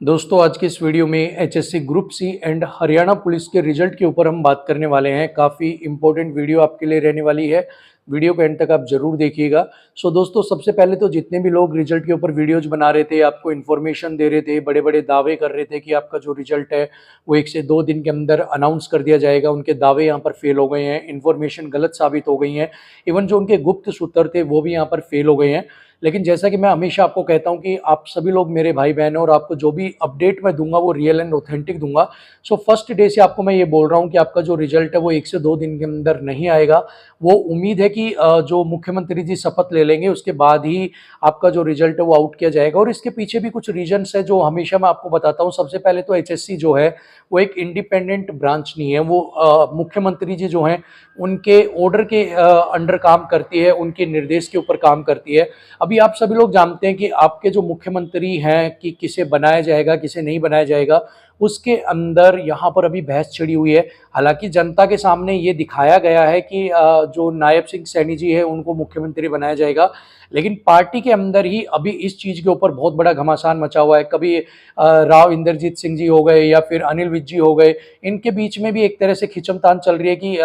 दोस्तों आज की इस वीडियो में HSC group C and Haryana police के रिजल्ट के ऊपर हम बात करने वाले हैं। काफ़ी इंपॉर्टेंट वीडियो आपके लिए रहने वाली है। वीडियो को एंड तक आप जरूर देखिएगा। दोस्तों सबसे पहले तो जितने भी लोग रिजल्ट के ऊपर वीडियोज बना रहे थे, आपको इन्फॉर्मेशन दे रहे थे, बड़े बड़े दावे कर रहे थे कि आपका जो रिजल्ट है वो 1 से 2 दिन के अंदर अनाउंस कर दिया जाएगा, उनके दावे यहाँ पर फेल हो गए हैं। इन्फॉर्मेशन गलत साबित हो गई हैं। इवन जो उनके गुप्त सूत्र थे वो भी यहाँ पर फेल हो गए हैं। लेकिन जैसा कि मैं हमेशा आपको कहता हूं कि आप सभी लोग मेरे भाई बहन हैं और आपको जो भी अपडेट मैं दूंगा वो रियल एंड ऑथेंटिक दूंगा। फर्स्ट डे से आपको मैं ये बोल रहा हूं कि आपका जो रिजल्ट है वो 1 से 2 दिन के अंदर नहीं आएगा। वो उम्मीद है कि जो मुख्यमंत्री जी शपथ ले लेंगे उसके बाद ही आपका जो रिजल्ट है वो आउट किया जाएगा। और इसके पीछे भी कुछ रीजंस है जो हमेशा मैं आपको बताता हूँ। सबसे पहले तो एचएससी जो है वो एक इंडिपेंडेंट ब्रांच नहीं है। वो मुख्यमंत्री जी जो हैं उनके ऑर्डर के अंडर काम करती है, उनके निर्देश के ऊपर काम करती है। अभी आप सभी लोग जानते हैं कि आपके जो मुख्यमंत्री हैं कि किसे बनाया जाएगा किसे नहीं बनाया जाएगा, उसके अंदर यहाँ पर अभी बहस छिड़ी हुई है। हालांकि जनता के सामने ये दिखाया गया है कि जो नायब सिंह सैनी जी है उनको मुख्यमंत्री बनाया जाएगा, लेकिन पार्टी के अंदर ही अभी इस चीज़ के ऊपर बहुत बड़ा घमासान मचा हुआ है। कभी राव इंद्रजीत सिंह जी हो गए या फिर अनिल विज जी हो गए, इनके बीच में भी एक तरह से खिंचमतान चल रही है कि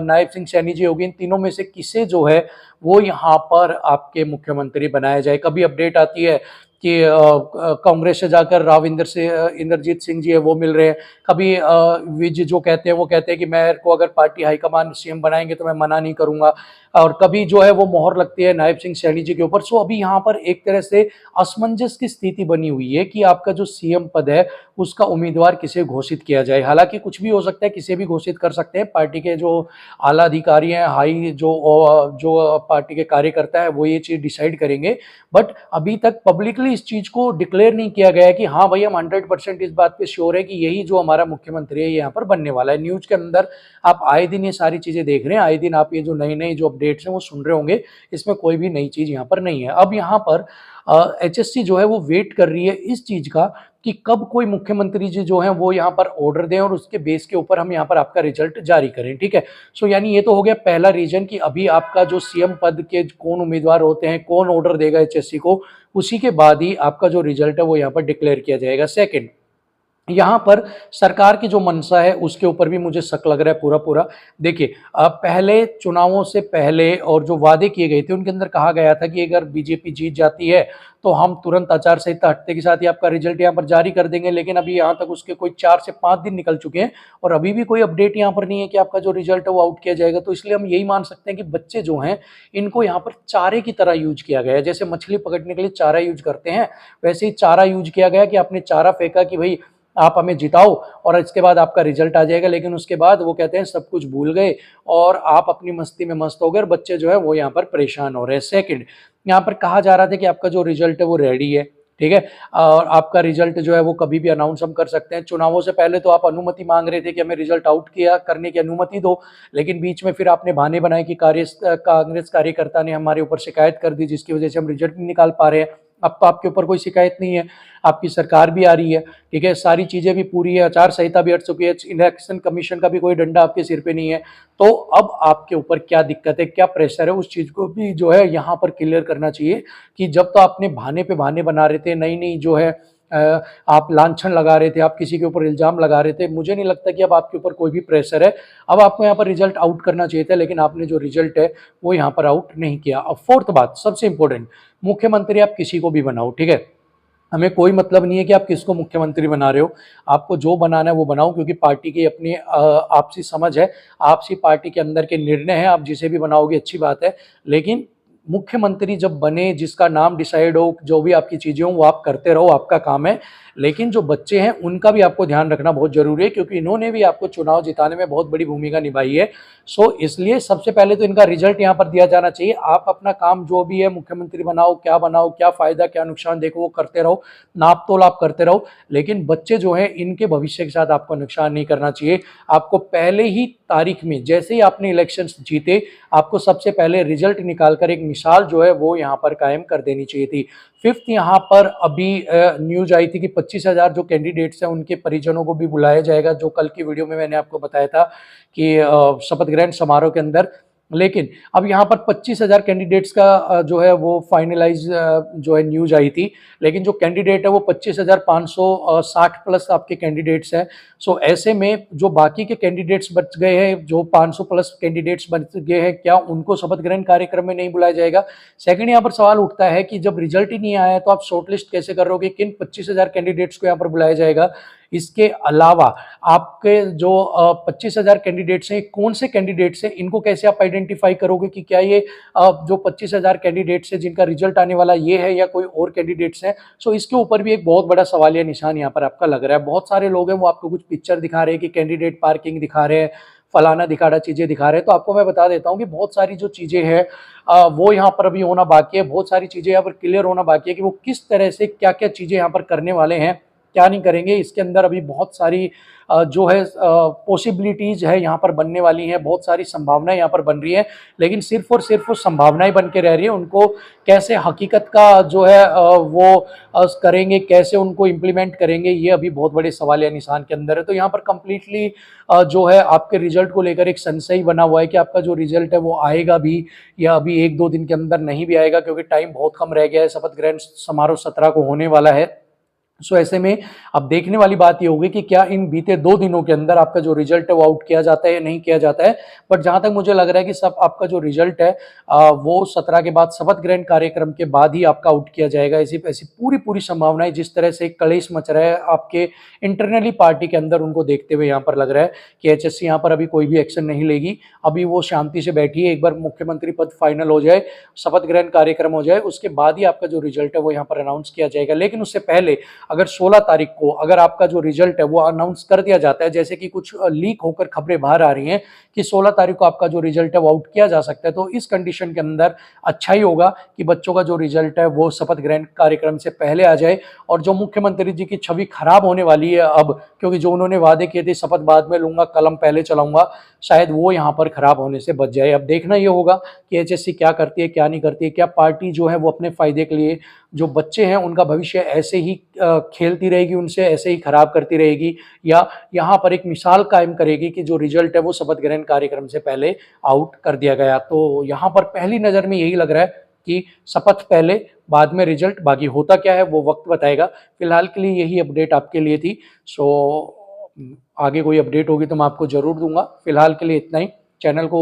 नायब सिंह सैनी जी हो गए, इन तीनों में से किसे जो है वो यहाँ पर आपके मुख्यमंत्री बनाया जाए। कभी अपडेट आती है कि कांग्रेस से जाकर राव इंद्रजीत सिंह जी है वो मिल रहे हैं। कभी विज जो कहते हैं वो कहते हैं कि मैं को अगर पार्टी हाईकमान सीएम बनाएंगे तो मैं मना नहीं करूंगा। और कभी जो है वो मोहर लगती है नायब सिंह सैनी जी के ऊपर। अभी यहाँ पर एक तरह से असमंजस की स्थिति बनी हुई है कि आपका जो सीएम पद है उसका उम्मीदवार किसे घोषित किया जाए। हालांकि कुछ भी हो सकता है, किसे भी घोषित कर सकते हैं। पार्टी के जो आला अधिकारी हैं, हाई जो पार्टी के कार्यकर्ता है वो ये चीज़ डिसाइड करेंगे। बट अभी तक पब्लिकली इस चीज़ को डिक्लेयर नहीं किया गया है कि हाँ भाई हम 100% इस बात पे श्योर है कि यही जो हमारा मुख्यमंत्री है यहाँ पर बनने वाला है। न्यूज़ के अंदर आप आए दिन ये सारी चीज़ें देख रहे हैं, आए दिन आप ये जो नई नई जो अपडेट्स हैं वो सुन रहे होंगे। इसमें कोई भी नई चीज़ यहाँ पर नहीं है। अब यहाँ पर एचएससी जो है वो वेट कर रही है इस चीज़ का कि कब कोई मुख्यमंत्री जी जो हैं वो यहाँ पर ऑर्डर दें और उसके बेस के ऊपर हम यहाँ पर आपका रिजल्ट जारी करें। ठीक है। यानी ये तो हो गया पहला रीजन कि अभी आपका जो सीएम पद के कौन उम्मीदवार होते हैं, कौन ऑर्डर देगा एचएससी को, उसी के बाद ही आपका जो रिजल्ट है वो यहाँ पर डिक्लेयर किया जाएगा। सेकेंड, यहाँ पर सरकार की जो मंशा है उसके ऊपर भी मुझे शक लग रहा है पूरा पूरा। देखिए, पहले चुनावों से पहले और जो वादे किए गए थे उनके अंदर कहा गया था कि अगर बीजेपी जीत जाती है तो हम तुरंत आचार संहिता हटने के साथ ही आपका रिजल्ट यहाँ पर जारी कर देंगे। लेकिन अभी यहाँ तक उसके कोई 4 से 5 दिन निकल चुके हैं और अभी भी कोई अपडेट यहाँ पर नहीं है कि आपका जो रिजल्ट है वो आउट किया जाएगा। तो इसलिए हम यही मान सकते हैं कि बच्चे जो हैं इनको यहाँ पर चारे की तरह यूज किया गया है। जैसे मछली पकड़ने के लिए चारा यूज करते हैं, वैसे ही चारा यूज किया गया कि आपने चारा फेंका कि भाई आप हमें जिताओ और इसके बाद आपका रिजल्ट आ जाएगा। लेकिन उसके बाद वो कहते हैं सब कुछ भूल गए और आप अपनी मस्ती में मस्त हो गए और बच्चे जो है वो यहाँ पर परेशान हो रहे हैं। सेकंड, यहाँ पर कहा जा रहा था कि आपका जो रिजल्ट है वो रेडी है। ठीक है। और आपका रिजल्ट जो है वो कभी भी अनाउंस हम कर सकते हैं। चुनावों से पहले तो आप अनुमति मांग रहे थे कि हमें रिजल्ट आउट किया करने की अनुमति दो, लेकिन बीच में फिर आपने बहाने बनाए कि कांग्रेस कार्यकर्ता ने हमारे ऊपर शिकायत कर दी जिसकी वजह से हम रिजल्ट नहीं निकाल पा रहे हैं। अब तो आपके ऊपर कोई शिकायत नहीं है, आपकी सरकार भी आ रही है। ठीक है, सारी चीज़ें भी पूरी है, आचार संहिता भी हट चुकी है, इलेक्शन कमीशन का भी कोई डंडा आपके सिर पे नहीं है। तो अब आपके ऊपर क्या दिक्कत है, क्या प्रेशर है, उस चीज़ को भी जो है यहाँ पर क्लियर करना चाहिए कि जब तो आपने बहाने पे बहाने बना रहे थे, नई नई जो है आप लांछन लगा रहे थे, आप किसी के ऊपर इल्ज़ाम लगा रहे थे। मुझे नहीं लगता कि अब आपके ऊपर कोई भी प्रेशर है। अब आपको यहाँ पर रिजल्ट आउट करना चाहिए था, लेकिन आपने जो रिजल्ट है वो यहाँ पर आउट नहीं किया। अब फोर्थ बात, सबसे इंपॉर्टेंट, मुख्यमंत्री आप किसी को भी बनाओ, ठीक है, हमें कोई मतलब नहीं है कि आप किसको मुख्यमंत्री बना रहे हो। आपको जो बनाना है वो बनाओ, क्योंकि पार्टी की अपनी आपसी समझ है, आपसी पार्टी के अंदर के निर्णय हैं। आप जिसे भी बनाओगे अच्छी बात है, लेकिन मुख्यमंत्री जब बने, जिसका नाम डिसाइड हो, जो भी आपकी चीज़ें हो वो आप करते रहो, आपका काम है। लेकिन जो बच्चे हैं उनका भी आपको ध्यान रखना बहुत जरूरी है, क्योंकि इन्होंने भी आपको चुनाव जिताने में बहुत बड़ी भूमिका निभाई है। इसलिए सबसे पहले तो इनका रिजल्ट यहाँ पर दिया जाना चाहिए। आप अपना काम जो भी है, मुख्यमंत्री बनाओ, क्या फायदा क्या नुकसान देखो वो करते रहो, नाप तोल आप करते रहो। लेकिन बच्चे जो हैं इनके भविष्य के साथ आपको नुकसान नहीं करना चाहिए। आपको पहले ही तारीख में, जैसे ही आपने इलेक्शंस जीते, आपको सबसे पहले रिजल्ट निकालकर एक मिसाल जो है वो यहाँ पर कायम कर देनी चाहिए थी। फिफ्थ, यहाँ पर अभी न्यूज आई थी कि 25,000 जो कैंडिडेट्स हैं उनके परिजनों को भी बुलाया जाएगा, जो कल की वीडियो में मैंने आपको बताया था कि शपथ ग्रहण समारोह के अंदर लेकिन अब यहाँ पर 25,000 कैंडिडेट्स का जो है वो फाइनलाइज जो है न्यूज आई थी, लेकिन जो कैंडिडेट है वो 25,560 प्लस आपके कैंडिडेट्स हैं। सो ऐसे में जो बाकी के कैंडिडेट्स बच गए हैं, जो 500 प्लस कैंडिडेट्स बच गए हैं, क्या उनको शपथ ग्रहण कार्यक्रम में नहीं बुलाया जाएगा? सेकंड यहाँ पर सवाल उठता है कि जब रिजल्ट ही नहीं आया है तो आप शॉर्टलिस्ट कैसे करोगे, किन 25,000 कैंडिडेट्स को यहाँ पर बुलाया जाएगा? इसके अलावा आपके जो 25,000 कैंडिडेट्स हैं, कौन से कैंडिडेट्स हैं, इनको कैसे आप आइडेंटिफाई करोगे कि क्या ये जो 25,000 कैंडिडेट्स हैं जिनका रिजल्ट आने वाला ये है या कोई और कैंडिडेट्स हैं? सो इसके ऊपर भी एक बहुत बड़ा सवालिया निशान यहाँ पर आपका लग रहा है। बहुत सारे लोग हैं वो आपको कुछ पिक्चर दिखा रहे हैं कि कैंडिडेट पार्किंग दिखा रहे हैं, फलाना दिखाड़ा चीजें दिखा रहे हैं। तो आपको मैं बता देता हूँ कि बहुत सारी जो चीजें हैं वो यहाँ पर अभी होना बाकी है, बहुत सारी चीजें यहाँ पर क्लियर होना बाकी है कि वो किस तरह से क्या क्या चीजें यहाँ पर करने वाले हैं, क्या नहीं करेंगे। इसके अंदर अभी बहुत सारी जो है पॉसिबिलिटीज है यहाँ पर बनने वाली हैं, बहुत सारी संभावनाएं यहाँ पर बन रही हैं, लेकिन सिर्फ और सिर्फ वो संभावनाएं बन के रह रही है। उनको कैसे हकीकत का जो है वो करेंगे, कैसे उनको इम्प्लीमेंट करेंगे, ये अभी बहुत बड़े सवाल या निशान के अंदर है। तो यहाँ पर कंप्लीटली जो है आपके रिजल्ट को लेकर एक संशय बना हुआ है कि आपका जो रिजल्ट है वो आएगा भी या अभी 1-2 दिन के अंदर नहीं भी आएगा, क्योंकि टाइम बहुत कम रह गया है। शपथ ग्रहण समारोह 17 को होने वाला है। सो ऐसे में अब देखने वाली बात ये होगी कि क्या इन बीते 2 दिनों के अंदर आपका जो रिजल्ट है वो आउट किया जाता है या नहीं किया जाता है। बट जहां तक मुझे लग रहा है कि सब आपका जो रिजल्ट है वो 17 के बाद शपथ ग्रहण कार्यक्रम के बाद ही आपका आउट किया जाएगा। ऐसी ऐसी पूरी पूरी संभावनाएं, जिस तरह से कलेश मच रहा है आपके इंटरनली पार्टी के अंदर, उनको देखते हुए यहाँ पर लग रहा है कि एचएससी यहाँ पर अभी कोई भी एक्शन नहीं लेगी। अभी वो शांति से बैठी है, एक बार मुख्यमंत्री पद फाइनल हो जाए, शपथ ग्रहण कार्यक्रम हो जाए, उसके बाद ही आपका जो रिजल्ट है वो यहाँ पर अनाउंस किया जाएगा। लेकिन उससे पहले अगर 16 तारीख को अगर आपका जो रिजल्ट है वो अनाउंस कर दिया जाता है, जैसे कि कुछ लीक होकर खबरें बाहर आ रही हैं कि 16 तारीख को आपका जो रिजल्ट है वो आउट किया जा सकता है, तो इस कंडीशन के अंदर अच्छा ही होगा कि बच्चों का जो रिजल्ट है वो शपथ ग्रहण कार्यक्रम से पहले आ जाए। और जो मुख्यमंत्री जी की छवि खराब होने वाली है अब, क्योंकि जो उन्होंने वादे किए थे शपथ बाद में लूंगा कलम पहले चलाऊंगा, शायद वो यहाँ पर खराब होने से बच जाए। अब देखना ये होगा कि एचएससी क्या करती है, क्या नहीं करती है, क्या पार्टी जो है वो अपने फायदे के लिए जो बच्चे हैं उनका भविष्य ऐसे ही खेलती रहेगी, उनसे ऐसे ही खराब करती रहेगी, या यहाँ पर एक मिसाल कायम करेगी कि जो रिजल्ट है वो शपथ ग्रहण कार्यक्रम से पहले आउट कर दिया गया। तो यहाँ पर पहली नज़र में यही लग रहा है कि शपथ पहले बाद में रिजल्ट, बाकी होता क्या है वो वक्त बताएगा। फिलहाल के लिए यही अपडेट आपके लिए थी। सो आगे कोई अपडेट होगी तो मैं आपको ज़रूर दूंगा। फिलहाल के लिए इतना ही। चैनल को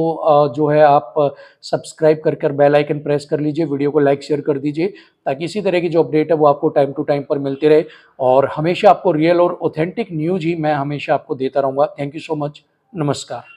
जो है आप सब्सक्राइब कर बेल आइकन प्रेस कर लीजिए, वीडियो को लाइक शेयर कर दीजिए, ताकि इसी तरह की जो अपडेट है वो आपको टाइम टू टाइम पर मिलती रहे और हमेशा आपको रियल और ऑथेंटिक न्यूज़ ही मैं हमेशा आपको देता रहूँगा। Thank you so much. नमस्कार।